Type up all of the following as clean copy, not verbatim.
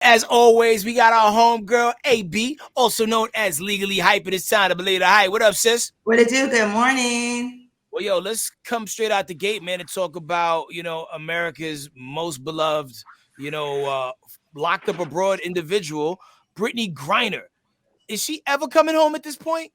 as always, we got our homegirl, AB, also known as Legally Hype. It's time to believe the hype. What up, sis? What it do? Good morning. Well, yo, let's come straight out the gate, man, and talk about, America's most beloved, locked up abroad individual, Brittney Griner. Is she ever coming home at this point?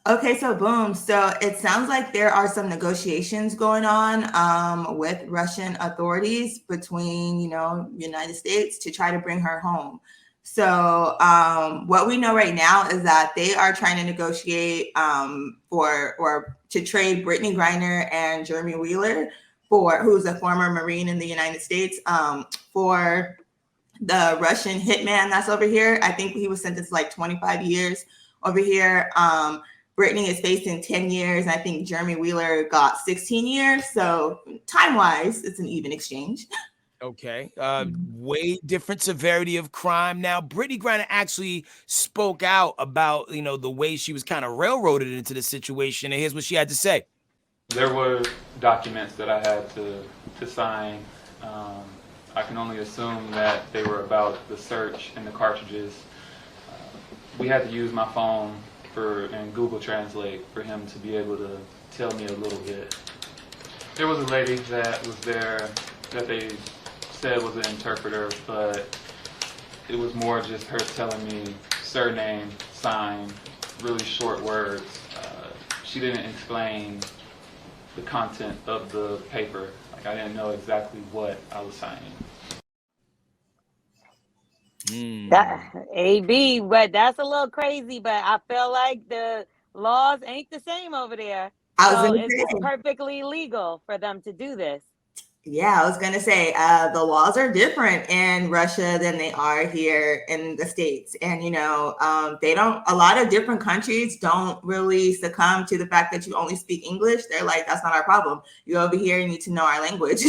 Okay, so boom. So it sounds like there are some negotiations going on with Russian authorities between, United States to try to bring her home. So what we know right now is that they are trying to negotiate for or to trade Brittney Griner and Jeremy Wheeler who's a former Marine in the United States for the Russian hitman that's over here. I think he was sentenced to like 25 years over here. Brittney is facing 10 years. I think Jeremy Wheeler got 16 years. So time-wise, it's an even exchange. Okay. Way different severity of crime. Now, Brittney Griner actually spoke out about, the way she was kind of railroaded into the situation. And here's what she had to say. There were documents that I had to sign. I can only assume that they were about the search and the cartridges. We had to use my phone and Google Translate for him to be able to tell me a little bit. There was a lady that was there that they said was an interpreter, but it was more just her telling me surname, sign, really short words. She didn't explain the content of the paper. Like, I didn't know exactly what I was signing. That AB, but that's a little crazy. But I feel like the laws ain't the same over there. So it's perfectly legal for them to do this. Yeah, I was gonna say the laws are different in Russia than they are here in the States, and they don't. A lot of different countries don't really succumb to the fact that you only speak English. They're like, that's not our problem. You over here, you need to know our language.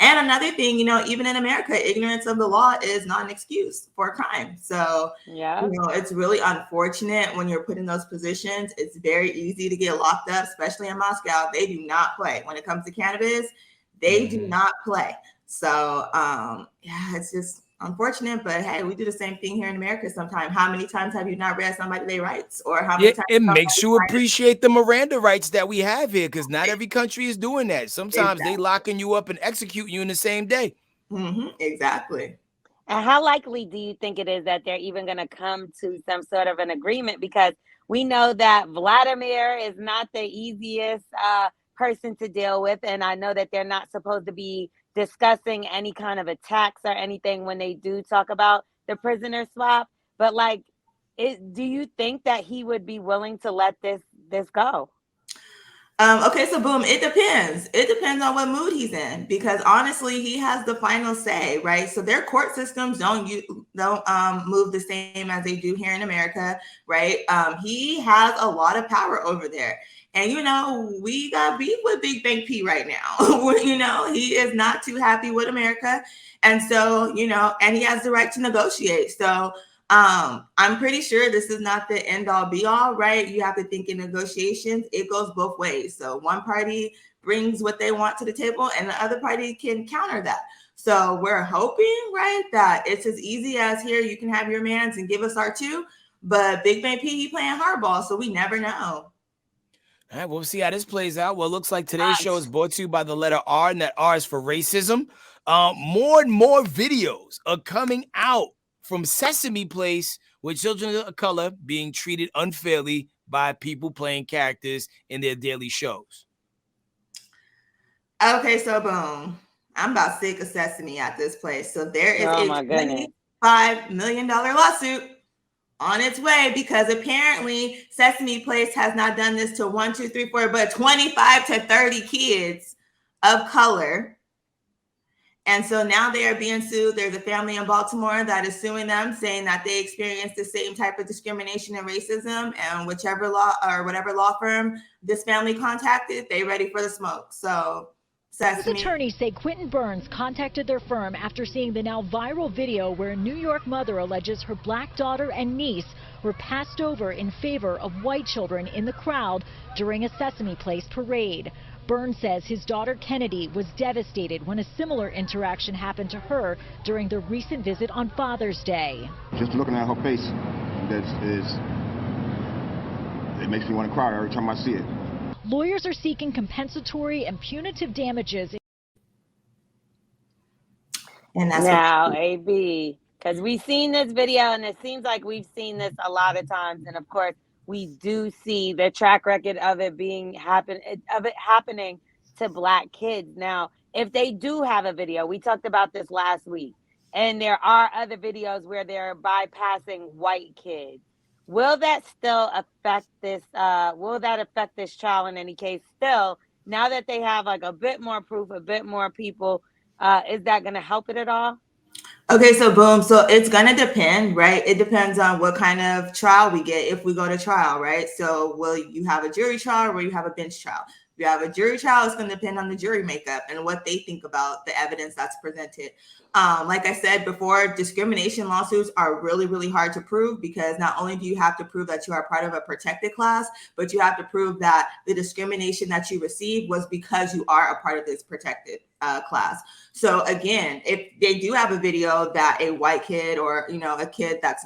And another thing, even in America, ignorance of the law is not an excuse for a crime. So, yeah, it's really unfortunate when you're put in those positions. It's very easy to get locked up, especially in Moscow. They do not play when it comes to cannabis. They do not play. So, it's just unfortunate, but hey, we do the same thing here in America sometimes. How many times have you not read somebody their rights, or how many times it makes you appreciate the Miranda rights that we have here, because not every country is doing that. Sometimes they locking you up and execute you in the same day. Exactly. And how likely do you think it is that they're even going to come to some sort of an agreement? Because we know that Vladimir is not the easiest person to deal with, and I know that they're not supposed to be discussing any kind of attacks or anything when they do talk about the prisoner swap. But do you think that he would be willing to let this go? Okay, so boom, it depends. It depends on what mood he's in, because honestly, he has the final say, right? So their court systems don't move the same as they do here in America, right? He has a lot of power over there. And, we got beef with Big Bank P right now. He is not too happy with America. And so, and he has the right to negotiate. So I'm pretty sure this is not the end all be all, right? You have to think in negotiations, it goes both ways. So one party brings what they want to the table and the other party can counter that. So we're hoping, right, that it's as easy as here, you can have your mans and give us our two. But Big Bang P, he playing hardball, so we never know. All right, we'll see how this plays out. Well, it looks like today's show is brought to you by the letter R, and that R is for racism. More and more videos are coming out from Sesame Place with children of color being treated unfairly by people playing characters in their daily shows. Okay, so boom. I'm about sick of Sesame at this place. So there is a $25 million lawsuit on its way, because apparently Sesame Place has not done this to 1, 2, 3, 4, but 25 to 30 kids of color. And so now they are being sued. There's a family in Baltimore that is suing them, saying that they experienced the same type of discrimination and racism, and whatever law firm this family contacted, they ready for the smoke. So His attorneys say Quentin Burns contacted their firm after seeing the now viral video where a New York mother alleges her black daughter and niece were passed over in favor of white children in the crowd during a Sesame Place parade. Burns says his daughter Kennedy was devastated when a similar interaction happened to her during the recent visit on Father's Day. Just looking at her face, it makes me want to cry every time I see it. Lawyers are seeking compensatory and punitive damages. And that's Now, AB, because we've seen this video, and it seems like we've seen this a lot of times. And of course, we do see the track record of it happening to Black kids. Now, if they do have a video, we talked about this last week, and there are other videos where they're bypassing white kids. Will that still affect this? Will that affect this trial in any case? Still, now that they have like a bit more proof, a bit more people, is that going to help it at all? Okay, so boom. So it's going to depend, right? It depends on what kind of trial we get if we go to trial, right? So will you have a jury trial or will you have a bench trial? If you have a jury trial, it's going to depend on the jury makeup and what they think about the evidence that's presented. Like I said before, discrimination lawsuits are really, really hard to prove because not only do you have to prove that you are part of a protected class, but you have to prove that the discrimination that you received was because you are a part of this protected class. So again, if they do have a video that a white kid or, a kid that's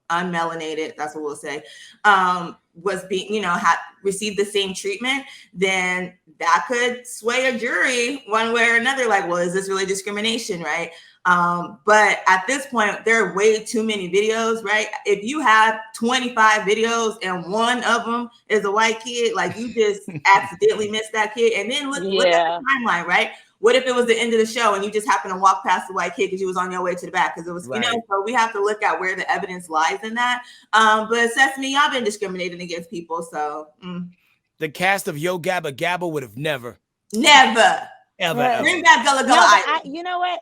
unmelanated, that's what we'll say, was being, had received the same treatment, then that could sway a jury one way or another. Like, well, is this really discrimination, right? But at this point, there are way too many videos, right? If you have 25 videos and one of them is a white kid, like you just accidentally missed that kid. And then look at the timeline, right? What if it was the end of the show and you just happened to walk past the white kid because you was on your way to the back? Because it was, right. So we have to look at where the evidence lies in that. But Sesame, y'all been discriminating against people, so. The cast of Yo Gabba Gabba would have never. Ever. Bring back Gullah Gullah. You know what?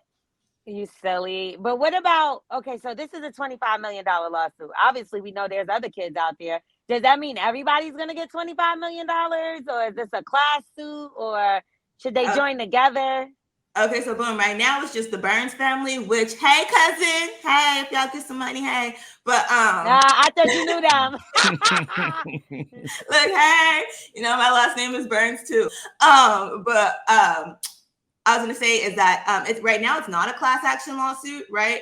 You silly. But what about, okay, so this is a $25 million lawsuit. Obviously, we know there's other kids out there. Does that mean everybody's going to get $25 million? Or is this a class suit? Or should they join together? Okay, so boom, right now it's just the Burns family, which, hey, cousin, hey, if y'all get some money, hey. But I thought you knew them. Look, hey, my last name is Burns too. But I was gonna say is that it's right now it's not a class action lawsuit, right?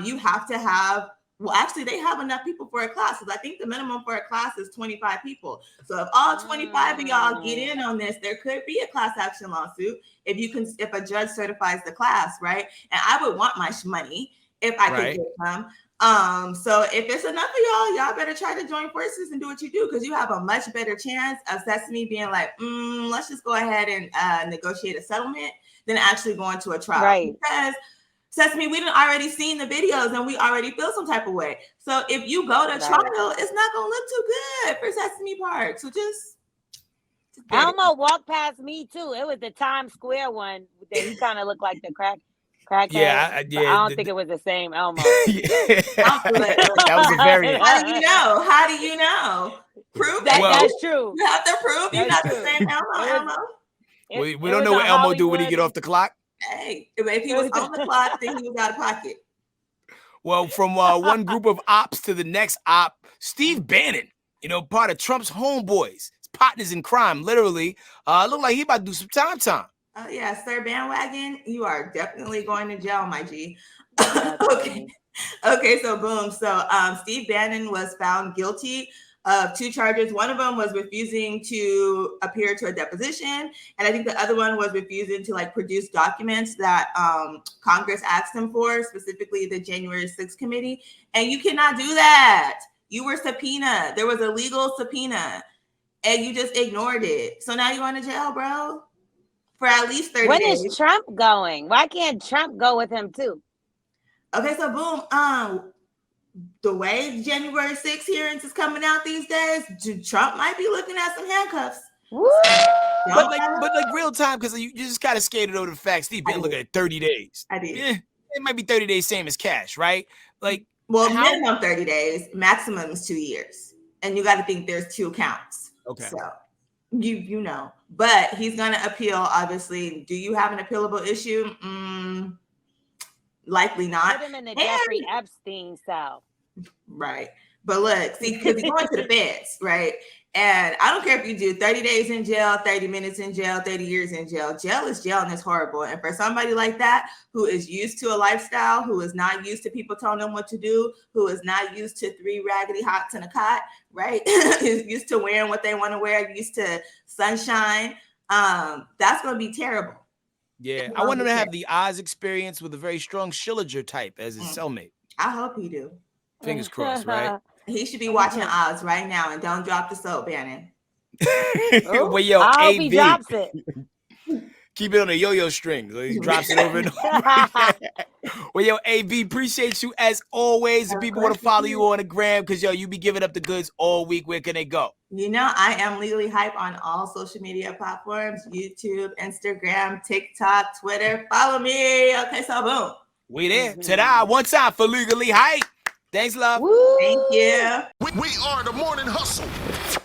You have to have, well, actually they have enough people for a class, because I think the minimum for a class is 25 people. So if all 25 of y'all get in on this, there could be a class action lawsuit if a judge certifies the class, right? And I would want my money if I could get some. So if it's enough of y'all better try to join forces and do what you do, because you have a much better chance of Sesame being like, let's just go ahead and negotiate a settlement than actually going to a trial. Right. Because Sesame, we done already seen the videos and we already feel some type of way. So if you go to trial, it's not gonna look too good for Sesame Park. So just Elmo walked past me too. It was the Times Square one that he kind of looked like the crackhead. Yeah, I don't think it was the same Elmo. That was a variant. How do you know? How do you know? Prove that. That's true. You have to prove you're not the same Elmo. We don't know what Elmo do when he get off the clock. Hey, if he was on the clock, then he was out of pocket. Well, from one group of ops to the next op, Steve Bannon, part of Trump's homeboys, his partners in crime, literally, look like he about to do some time. Oh yeah, Sir Bandwagon, you are definitely going to jail, my G. Okay, so boom. So Steve Bannon was found guilty of 2 charges. One of them was refusing to appear to a deposition, and I think the other one was refusing to produce documents that Congress asked him for, specifically the January 6th committee. And you cannot do that. You were subpoenaed. There was a legal subpoena, and you just ignored it. So now you're going to jail, bro, for at least 30 days. When is Trump going? Why can't Trump go with him too? Okay, so boom. The way January 6th hearings is coming out these days, Trump might be looking at some handcuffs. Woo! But real time, because you just kind of skated over the fact Steve Bannon looking at 30 days. I did. Yeah, it might be 30 days, same as Cash, right? Minimum 30 days, maximum is 2 years. And you got to think there's 2 counts. Okay. So you know. But he's going to appeal, obviously. Do you have an appealable issue? Likely not. Put him in the Jeffrey Epstein cell. Right. But look, see, because you're going to the feds, right? And I don't care if you do 30 days in jail, 30 minutes in jail, 30 years in jail. Jail is jail, and it's horrible. And for somebody like that, who is used to a lifestyle, who is not used to people telling them what to do, who is not used to 3 raggedy hots and a cot, right? Is used to wearing what they want to wear, used to sunshine. That's going to be terrible. Yeah, I want him to have the Oz experience with a very strong Schillinger type as his cellmate. I hope he do. Fingers crossed, right? He should be watching Oz right now, and don't drop the soap, Bannon. Well, yo, I hope AB, he drops it. keep it on a yo-yo string. So he drops it over and over. Well, yo, AB, appreciate you as always. If people want to follow you on the gram, because, yo, you be giving up the goods all week, where can they go? You know, I am legally hype on all social media platforms, YouTube, Instagram, TikTok, Twitter. Follow me. Okay, so boom. We there. Ta-da. One time for Legally Hype. Thanks, love. Woo! Thank you. We are the Morning Hustle.